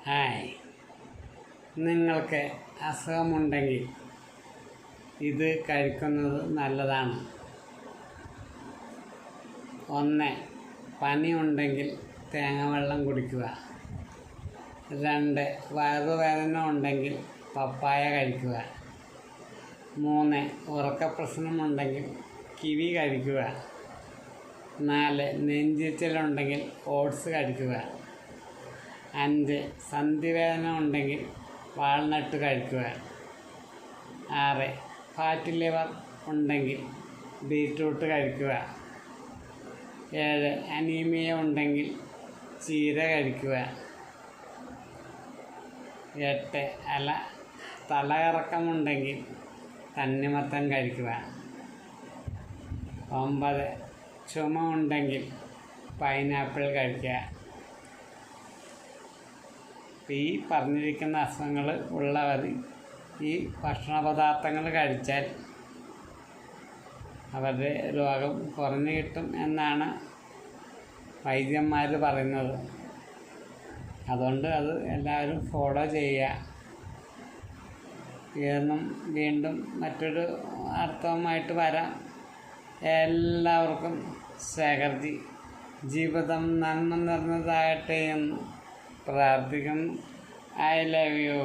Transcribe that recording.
Hi, നിങ്ങൾക്ക് അസുഖമുണ്ടെങ്കിൽ ഇത് കഴിക്കുന്നത് നല്ലതാണ്. 1. പനിയുണ്ടെങ്കിൽ തേങ്ങാവെള്ളം കുടിക്കുക. 2. വയറുവേദന ഉണ്ടെങ്കിൽ പപ്പായ കഴിക്കുക. 3. ഉറക്കപ്രശ്നമുണ്ടെങ്കിൽ കിവി കഴിക്കുക. 4. നെഞ്ചിരിച്ചിലുണ്ടെങ്കിൽ ഓട്സ് കഴിക്കുക. 5. സന്ധിവേദന ഉണ്ടെങ്കിൽ വാൾനട്ട് കഴിക്കുക. 6. ഫാറ്റ് ലിവർ ഉണ്ടെങ്കിൽ ബീറ്റ്റൂട്ട് കഴിക്കുക. 7. അനീമിയ ഉണ്ടെങ്കിൽ ചീര കഴിക്കുക. 8. തലകറക്കമുണ്ടെങ്കിൽ തണ്ണിമത്തൻ കഴിക്കുക. 9. ചുമ ഉണ്ടെങ്കിൽ പൈനാപ്പിൾ കഴിക്കുക. ഈ പറഞ്ഞിരിക്കുന്ന അസുഖങ്ങൾ ഉള്ളവർ ഈ ഭക്ഷണപദാർത്ഥങ്ങൾ കഴിച്ചാൽ അവരുടെ രോഗം കുറഞ്ഞു കിട്ടും എന്നാണ് വൈദ്യന്മാർ പറയുന്നത്. അതുകൊണ്ട് അത് എല്ലാവരും ഫോളോ ചെയ്യുക. എന്നും വീണ്ടും മറ്റൊരു അർത്ഥവുമായിട്ട് വരാം. എല്ലാവർക്കും ശേഖർജി ജീവിതം നന്മ നിറഞ്ഞതാകട്ടെ എന്ന് പ്രാർത്ഥിക്കുന്നു. I love you.